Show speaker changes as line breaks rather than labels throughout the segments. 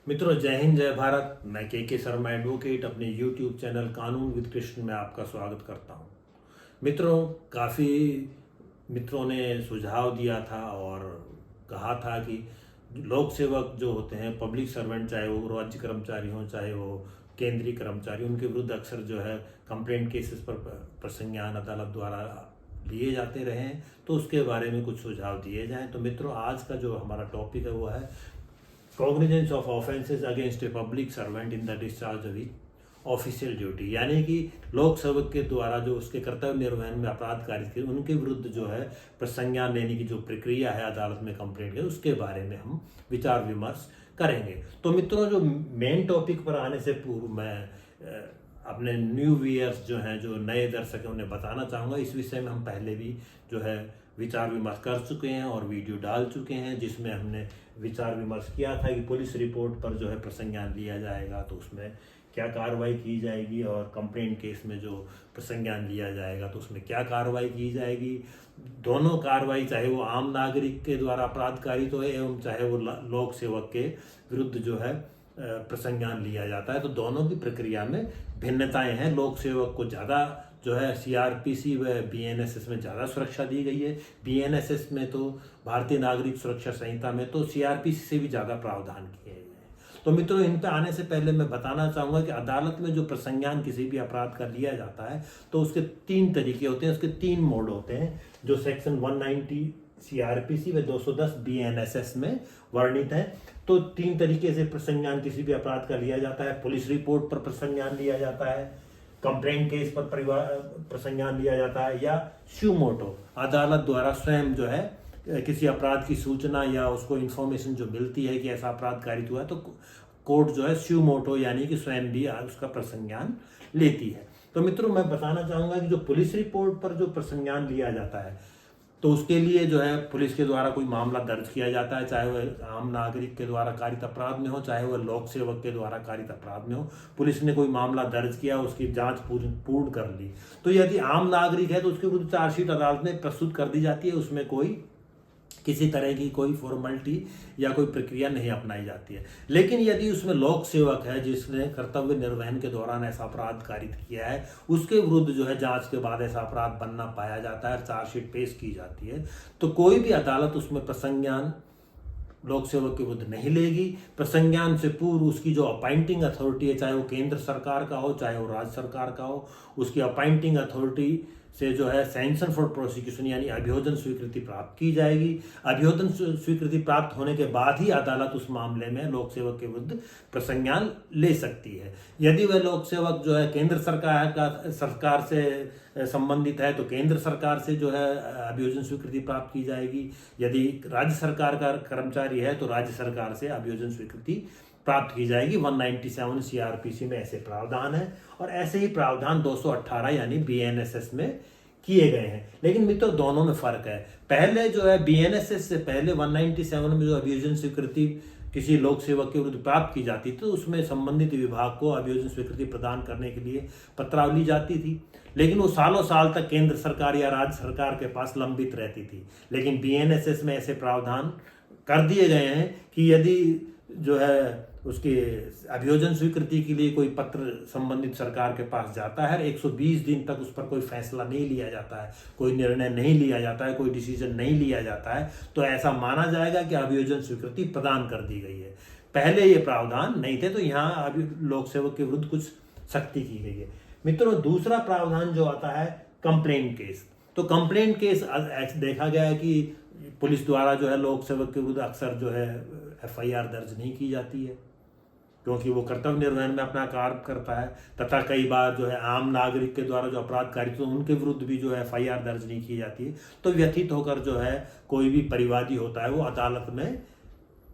मित्रों, जय हिंद जय भारत। मैं के शर्मा एडवोकेट अपने यूट्यूब चैनल कानून विद कृष्ण में आपका स्वागत करता हूं। मित्रों, काफ़ी मित्रों ने सुझाव दिया था और कहा था कि लोक सेवक जो होते हैं, पब्लिक सर्वेंट, चाहे वो राज्य कर्मचारी हों चाहे वो केंद्रीय कर्मचारी, उनके विरुद्ध अक्सर जो है कंप्लेंट केसेस पर प्रसंज्ञान अदालत द्वारा लिए जाते रहे हैं, तो उसके बारे में कुछ सुझाव दिए जाएं। तो मित्रों, आज का जो हमारा टॉपिक है वो है cognizance of offences against a public servant in the discharge of official duty, यानी कि लोक सेवक के द्वारा जो उसके कर्तव्य निर्वहन में अपराध कारित किए उनके विरुद्ध जो है प्रसंज्ञान लेने की जो प्रक्रिया है अदालत में कंप्लेंट के, उसके बारे में हम विचार विमर्श करेंगे। तो मित्रों, जो मेन टॉपिक पर आने से पूर्व मैं अपने न्यू व्यूअर्स जो हैं, जो नए दर्शक हैं, उन्हें बताना चाहूँगा इस विषय में हम पहले भी जो है विचार विमर्श कर चुके हैं और वीडियो डाल चुके हैं, जिसमें हमने विचार विमर्श किया था कि पुलिस रिपोर्ट पर जो है प्रसंज्ञान लिया जाएगा तो उसमें क्या कार्रवाई की जाएगी, और कंप्लेंट केस में जो प्रसंज्ञान लिया जाएगा तो उसमें क्या कार्रवाई की जाएगी। दोनों कार्रवाई, चाहे वो आम नागरिक के द्वारा अपराध कारित हो एवं चाहे वो लोक सेवक के विरुद्ध जो है प्रसंज्ञान लिया जाता है, तो दोनों की प्रक्रिया में भिन्नताएं हैं। लोक सेवक को ज़्यादा जो है सीआरपीसी व बीएनएसएस में ज़्यादा सुरक्षा दी गई है। बीएनएसएस में तो भारतीय नागरिक सुरक्षा संहिता में तो सीआरपीसी से भी ज़्यादा प्रावधान किए गए हैं। तो मित्रों, इन पर आने से पहले मैं बताना चाहूँगा कि अदालत में जो प्रसंज्ञान किसी भी अपराध का लिया जाता है तो उसके 3 तरीके होते हैं, उसके 3 मोड होते हैं, जो सेक्शन 190 सीआरपीसी व 210 बीएनएसएस में वर्णित है। तो 3 तरीके से प्रसंज्ञान किसी भी अपराध का लिया जाता है। पुलिस रिपोर्ट पर प्रसंज्ञान लिया जाता है, कंप्लेंट केस पर प्रसंज्ञान लिया जाता है, या स्यू मोटो, अदालत द्वारा स्वयं जो है किसी अपराध की सूचना या उसको इन्फॉर्मेशन जो मिलती है कि ऐसा अपराध कारित हुआ है तो कोर्ट जो है स्यू मोटो यानी कि स्वयं भी उसका प्रसंज्ञान लेती है। तो मित्रों, मैं बताना चाहूँगा कि जो पुलिस रिपोर्ट पर जो प्रसंज्ञान लिया जाता है तो उसके लिए जो है पुलिस के द्वारा कोई मामला दर्ज किया जाता है, चाहे वह आम नागरिक के द्वारा कारित अपराध में हो चाहे वह लोक सेवक के द्वारा कारित अपराध में हो। पुलिस ने कोई मामला दर्ज किया, उसकी जांच पूर्ण कर ली, तो यदि आम नागरिक है तो उसके विरुद्ध चार्जशीट अदालत में प्रस्तुत कर दी जाती है। उसमें कोई किसी तरह की कोई फॉर्मेलिटी या कोई प्रक्रिया नहीं अपनाई जाती है। लेकिन यदि उसमें लोक सेवक है जिसने कर्तव्य निर्वहन के दौरान ऐसा अपराध कारित किया है, उसके विरुद्ध जो है जांच के बाद ऐसा अपराध बनना पाया जाता है, चार्जशीट पेश की जाती है, तो कोई भी अदालत उसमें प्रसंज्ञान लोक सेवक के विरुद्ध नहीं लेगी। प्रसंज्ञान से पूर्व उसकी जो अपॉइंटिंग अथॉरिटी है, चाहे वो केंद्र सरकार का हो चाहे वो राज्य सरकार का हो, उसकी अपॉइंटिंग अथॉरिटी से जो है सैंक्शन फॉर प्रोसिक्यूशन यानी अभियोजन स्वीकृति प्राप्त की जाएगी। अभियोजन स्वीकृति प्राप्त होने के बाद ही अदालत उस मामले में लोक सेवक के विरुद्ध प्रसंज्ञान ले सकती है। यदि वह लोक सेवक जो है केंद्र सरकार से संबंधित है तो केंद्र सरकार से जो है अभियोजन स्वीकृति प्राप्त की जाएगी। यदि राज्य सरकार का कर्मचारी है तो राज्य सरकार से अभियोजन स्वीकृति प्राप्त की जाएगी। 197 सीआरपीसी में ऐसे प्रावधान है और ऐसे ही प्रावधान 218 यानी बीएनएसएस में किए गए हैं। लेकिन मित्रों, दोनों में फर्क है। पहले जो है बीएनएसएस से पहले 197 में जो अभियोजन स्वीकृति किसी लोक सेवक के विरुद्ध प्राप्त की जाती थी तो उसमें संबंधित विभाग को अभियोजन स्वीकृति प्रदान करने के लिए पत्रावली जाती थी, लेकिन वो सालों साल तक केंद्र सरकार या राज्य सरकार के पास लंबित रहती थी। लेकिन बीएनएसएस में ऐसे प्रावधान कर दिए गए हैं कि यदि जो है उसके अभियोजन स्वीकृति के लिए कोई पत्र संबंधित सरकार के पास जाता है, 120 दिन तक उस पर कोई फैसला नहीं लिया जाता है, कोई निर्णय नहीं लिया जाता है, कोई डिसीजन नहीं लिया जाता है, तो ऐसा माना जाएगा कि अभियोजन स्वीकृति प्रदान कर दी गई है। पहले ये प्रावधान नहीं थे, तो यहाँ अभी लोक सेवक के विरुद्ध कुछ सख्ती की गई है। मित्रों, दूसरा प्रावधान जो आता है कंप्लेंट केस। तो कंप्लेंट केस देखा गया है कि पुलिस द्वारा जो है लोक सेवक के विरुद्ध अक्सर जो है एफआईआर दर्ज नहीं की जाती है, क्योंकि वो कर्तव्य निर्वहन में अपना कार्य करता है, तथा कई बार जो है आम नागरिक के द्वारा जो अपराध कारित हो उनके विरुद्ध भी जो है एफआईआर दर्ज नहीं की जाती है। तो व्यथित होकर जो है कोई भी परिवादी होता है वो अदालत में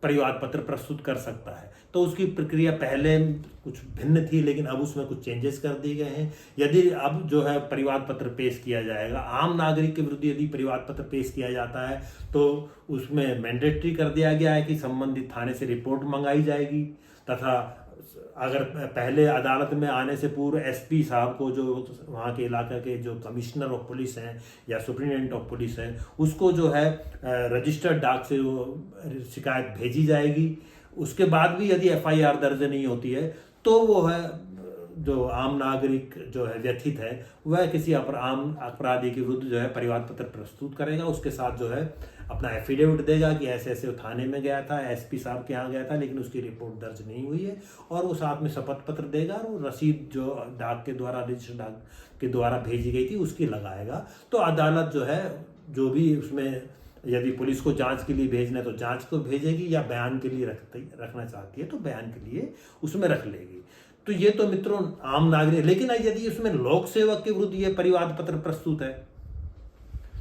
परिवाद पत्र प्रस्तुत कर सकता है। तो उसकी प्रक्रिया पहले कुछ भिन्न थी, लेकिन अब उसमें कुछ चेंजेस कर दिए गए हैं। यदि अब जो है परिवाद पत्र पेश किया जाएगा, आम नागरिक के विरुद्ध यदि परिवाद पत्र पेश किया जाता है तो उसमें मैंडेटरी कर दिया गया है कि संबंधित थाने से रिपोर्ट मंगाई जाएगी, तथा अगर पहले अदालत में आने से पूर्व एसपी साहब को, जो वहाँ के इलाके के जो कमिश्नर ऑफ पुलिस हैं या सुप्रिटेंडेंट ऑफ पुलिस हैं, उसको जो है रजिस्टर्ड डाक से वो शिकायत भेजी जाएगी उसके बाद भी यदि एफआईआर दर्ज नहीं होती है तो वो है जो आम नागरिक जो है व्यथित है वह किसी आम अपराधी के विरुद्ध जो है परिवाद पत्र प्रस्तुत करेगा। उसके साथ जो है अपना एफिडेविट देगा कि ऐसे ऐसे थाने में गया था, एसपी साहब के यहाँ गया था, लेकिन उसकी रिपोर्ट दर्ज नहीं हुई है, और वो साथ में शपथ पत्र देगा और वो रसीद जो डाक के द्वारा, रजिस्टर्ड डाक के द्वारा भेजी गई थी उसकी लगाएगा। तो अदालत जो है जो भी उसमें यदि पुलिस को जांच के लिए भेजना है तो जांच को भेजेगी, या बयान के लिए रखना चाहती है तो बयान के लिए उसमें रख लेगी। तो ये तो मित्रों आम नागरिक, लेकिन यदि उसमें लोक सेवक के विरुद्ध ये परिवाद पत्र प्रस्तुत है,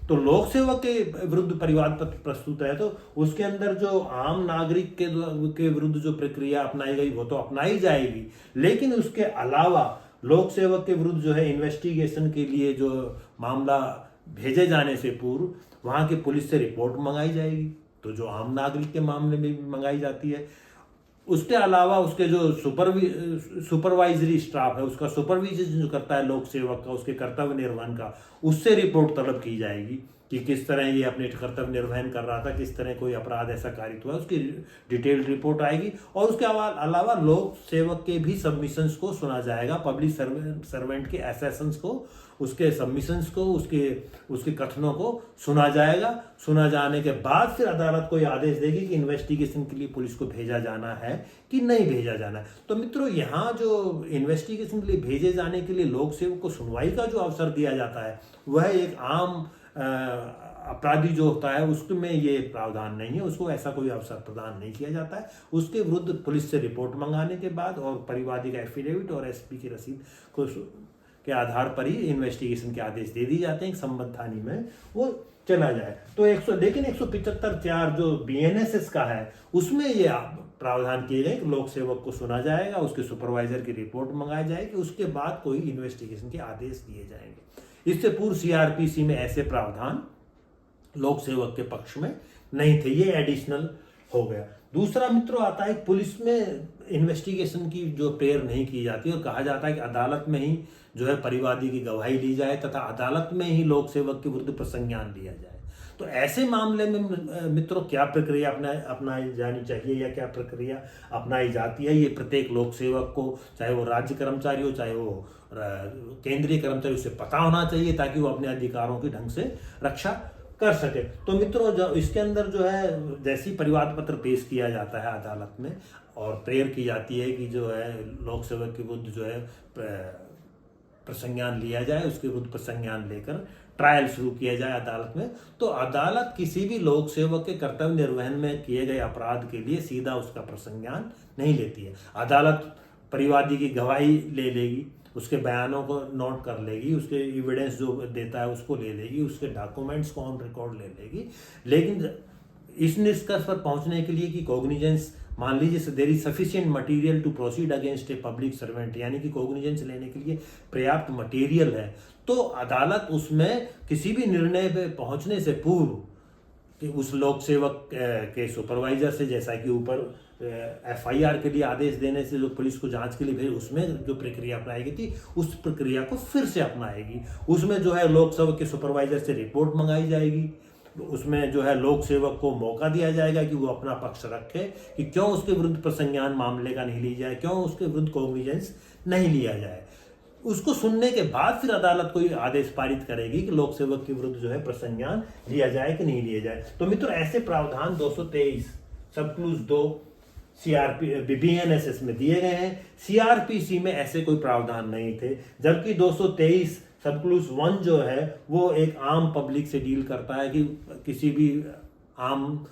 तो लोक सेवक के विरुद्ध परिवाद पत्र प्रस्तुत है, तो उसके अंदर जो आम नागरिक के विरुद्ध जो प्रक्रिया अपनाई गई वो तो अपनाई जाएगी, लेकिन उसके अलावा लोक सेवक के विरुद्ध जो है इन्वेस्टिगेशन के लिए जो मामला भेजे जाने से पूर्व वहां की पुलिस से रिपोर्ट मंगाई जाएगी, तो जो आम नागरिक के मामले में भी मंगाई जाती है। उसके अलावा उसके जो सुपरवाइजरी स्टाफ है, उसका सुपरविजन जो करता है लोक सेवक का, उसके कर्तव्य निर्वहन का, उससे रिपोर्ट तलब की जाएगी कि किस तरह ये अपने कर्तव्य निर्वहन कर रहा था, किस तरह कोई अपराध ऐसा कारित हुआ, उसकी डिटेल्ड रिपोर्ट आएगी। और उसके अलावा लोक सेवक के भी सबमिशंस को सुना जाएगा, पब्लिक सर्वेंट के एसेशंस को, उसके सबमिशंस को, उसके कथनों को सुना जाएगा। सुना जाने के बाद फिर अदालत कोई आदेश देगी कि इन्वेस्टिगेशन के लिए पुलिस को भेजा जाना है कि नहीं भेजा जाना है। तो मित्रों यहाँ जो इन्वेस्टिगेशन के लिए भेजे जाने के लिए लोक सेवक को सुनवाई का जो अवसर दिया जाता है वह एक आम अपराधी जो होता है उसमें ये प्रावधान नहीं है, उसको ऐसा कोई अवसर प्रदान नहीं किया जाता है। उसके विरुद्ध पुलिस से रिपोर्ट मंगाने के बाद और परिवादी का एफिडेविट और एसपी की रसीद को के आधार पर ही इन्वेस्टिगेशन के आदेश दे दी जाते हैं, संबद्ध थाने में वो चला जाए। तो लेकिन 175(4) जो बीएनएसएस का है उसमें ये प्रावधान किए गए कि लोक सेवक को सुना जाएगा, उसके सुपरवाइजर की रिपोर्ट मंगाई जाएगी, उसके बाद कोई इन्वेस्टिगेशन के आदेश दिए जाएंगे। इससे पूर्व सीआरपीसी में ऐसे प्रावधान लोक सेवक के पक्ष में नहीं थे, ये एडिशनल हो गया। दूसरा मित्रों आता है पुलिस में इन्वेस्टिगेशन की जो प्रेयर नहीं की जाती और कहा जाता है कि अदालत में ही जो है परिवादी की गवाही ली जाए तथा अदालत में ही लोक सेवक के विरुद्ध प्रसंज्ञान लिया जाए। तो ऐसे मामले में मित्रों क्या प्रक्रिया अपनाई जानी चाहिए या क्या प्रक्रिया अपनाई जाती है, ये प्रत्येक लोक सेवक को, चाहे वो राज्य कर्मचारी हो चाहे वो केंद्रीय कर्मचारी, उसे पता होना चाहिए ताकि वो अपने अधिकारों की ढंग से रक्षा कर सके। तो मित्रों जो इसके अंदर जो है जैसी परिवाद पत्र पेश किया जाता है अदालत में और प्रेयर की जाती है कि जो है लोक सेवक के विरुद्ध जो है प्रसंज्ञान लिया जाए, उसके विरुद्ध प्रसंज्ञान लेकर ट्रायल शुरू किया जाए अदालत में, तो अदालत किसी भी लोक सेवक के कर्तव्य निर्वहन में किए गए अपराध के लिए सीधा उसका प्रसंज्ञान नहीं लेती है। अदालत परिवादी की गवाही ले लेगी, उसके बयानों को नोट कर लेगी, उसके एविडेंस जो देता है उसको ले लेगी, उसके डॉक्यूमेंट्स को ऑन रिकॉर्ड ले लेगी, लेकिन इस निष्कर्ष पर पहुंचने के लिए कि कॉग्निजेंस, मान लीजिए there is sufficient material to proceed against a public servant, यानी कि कॉग्निजेंस लेने के लिए पर्याप्त मटेरियल है, तो अदालत उसमें किसी भी निर्णय पे पहुंचने से पूर्व कि उस लोक सेवक के सुपरवाइजर से, जैसा कि ऊपर एफआईआर के लिए आदेश देने से जो पुलिस को जांच के लिए भेजे उसमें जो प्रक्रिया अपनाई गई थी उस प्रक्रिया को फिर से अपनाएगी। उसमें जो है लोक सेवक के सुपरवाइजर से रिपोर्ट मंगाई जाएगी, उसमें जो है लोक सेवक को मौका दिया जाएगा कि वो अपना पक्ष रखे कि क्यों उसके विरुद्ध प्रसंज्ञान मामले का नहीं लिया जाए, क्यों उसके विरुद्ध कॉग्निजेंस नहीं लिया जाए। उसको सुनने के बाद फिर अदालत कोई आदेश पारित करेगी कि लोक सेवक के विरुद्ध जो है प्रसंज्ञान लिया जाए कि नहीं लिया जाए। तो मित्रों ऐसे प्रावधान 223 सब क्लूज 2 बीएनएसएस में दिए गए हैं। सीआरपीसी में ऐसे कोई प्रावधान नहीं थे, जबकि 223 सब क्लूज 1 जो है वो एक आम पब्लिक से डील करता है कि किसी भी आम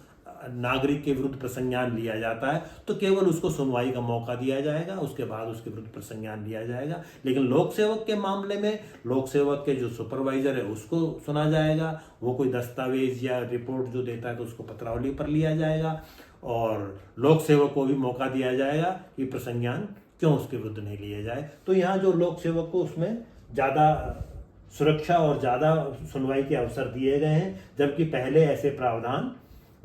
नागरिक के विरुद्ध प्रसंज्ञान लिया जाता है तो केवल उसको सुनवाई का मौका दिया जाएगा, उसके बाद उसके विरुद्ध प्रसंज्ञान लिया जाएगा। लेकिन लोक सेवक के मामले में लोक सेवक के जो सुपरवाइजर है उसको सुना जाएगा, वो कोई दस्तावेज या रिपोर्ट जो देता है तो उसको पत्रावली पर लिया जाएगा और लोक सेवक को भी मौका दिया जाएगा कि प्रसंज्ञान क्यों उसके विरुद्ध नहीं लिया जाए। तो यहाँ जो लोक सेवक को उसमें ज़्यादा सुरक्षा और ज़्यादा सुनवाई के अवसर दिए गए हैं, जबकि पहले ऐसे प्रावधान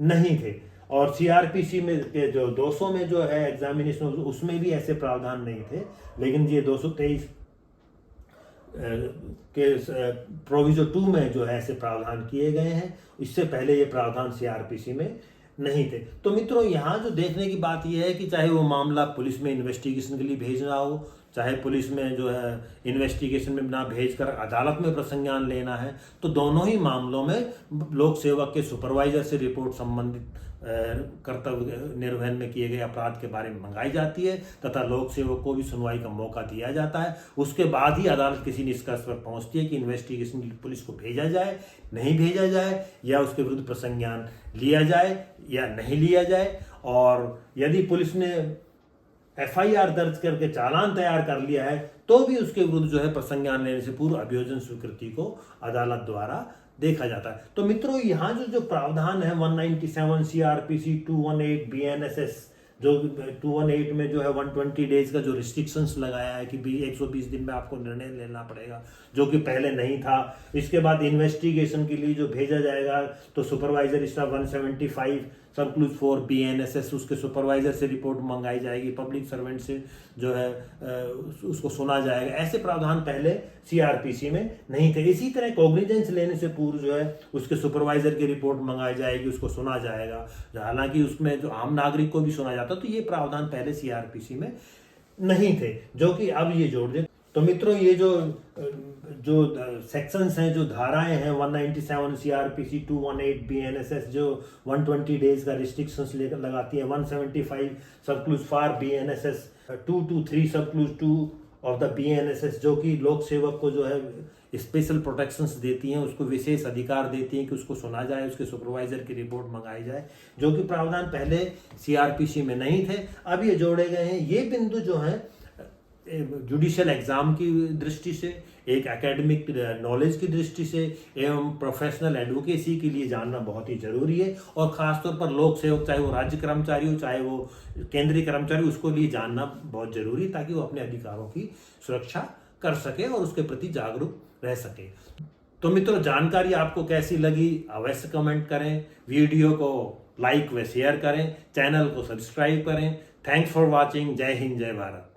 नहीं थे। और सीआरपीसी में के जो 200 में जो है एग्जामिनेशन उसमें भी ऐसे प्रावधान नहीं थे, लेकिन ये 223 के प्रोविजो 2 में जो है ऐसे प्रावधान किए गए हैं। इससे पहले ये प्रावधान सीआरपीसी में नहीं थे। तो मित्रों, यहाँ जो देखने की बात यह है कि चाहे वो मामला पुलिस में इन्वेस्टिगेशन के लिए भेजना हो, चाहे पुलिस में जो है इन्वेस्टिगेशन में ना भेजकर अदालत में प्रसंज्ञान लेना है, तो दोनों ही मामलों में लोक सेवक के सुपरवाइजर से रिपोर्ट संबंधित कर्तव्य निर्वहन में किए गए अपराध के बारे में मंगाई जाती है तथा लोक सेवक को भी सुनवाई का मौका दिया जाता है। उसके बाद ही अदालत किसी निष्कर्ष पर पहुंचती है कि इन्वेस्टिगेशन के लिए पुलिस को भेजा जाए, नहीं भेजा जाए, या उसके विरुद्ध प्रसंज्ञान लिया जाए या नहीं लिया जाए। और यदि पुलिस ने FIR दर्ज करके चालान तैयार कर लिया है तो भी उसके विरुद्ध जो है प्रसंज्ञान लेने से पूर्व अभियोजन स्वीकृति को अदालत द्वारा देखा जाता है। तो मित्रों, यहाँ जो प्रावधान है 197 CRPC 218 BNSS, जो 218 में जो है 120 डेज का जो रिस्ट्रिक्शंस लगाया है कि 120 दिन में आपको निर्णय लेना पड़ेगा, जो कि पहले नहीं था। इसके बाद इन्वेस्टिगेशन के लिए जो भेजा जाएगा तो सुपरवाइजर स्टाफ 175 सबक्लूज 4 BNSS, उसके सुपरवाइजर से रिपोर्ट मंगाई जाएगी, पब्लिक सर्वेंट से जो है उसको सुना जाएगा। ऐसे प्रावधान पहले CRPC में नहीं थे। इसी तरह कॉग्निजेंस लेने से पूर्व जो है उसके सुपरवाइजर की रिपोर्ट मंगाई जाएगी, उसको सुना जाएगा, हालांकि उसमें जो आम नागरिक को भी सुना जाता, तो ये प्रावधान पहले CRPC में नहीं थे, जो कि अब ये जोड़ दे। तो मित्रों, ये जो सेक्शंस हैं, जो धाराएं हैं 197 CRPC 218 BNSS जो 120 डेज का रिस्ट्रिक्शंस लगाती है, 175 सबक्लूज 4 BNSS, 223 सबक्लूज 2 ऑफ द BNSS जो कि लोक सेवक को जो है स्पेशल प्रोटेक्शंस देती हैं, उसको विशेष अधिकार देती हैं कि उसको सुना जाए, उसके सुपरवाइजर की रिपोर्ट मंगाई जाए, जो कि प्रावधान पहले CRPC में नहीं थे, अब ये जोड़े गए हैं। ये बिंदु जो है जुडिशियल एग्जाम की दृष्टि से, एक एकेडमिक नॉलेज की दृष्टि से एवं प्रोफेशनल एडवोकेसी के लिए जानना बहुत ही जरूरी है। और खासतौर पर लोक सेवक, चाहे वो राज्य कर्मचारी हो चाहे वो केंद्रीय कर्मचारी, उसको लिए जानना बहुत जरूरी, ताकि वो अपने अधिकारों की सुरक्षा कर सके और उसके प्रति जागरूक रह सके। तो मित्रों, जानकारी आपको कैसी लगी अवश्य कमेंट करें, वीडियो को लाइक व शेयर करें, चैनल को सब्सक्राइब करें। Thanks for watching. जय हिंद, जय भारत।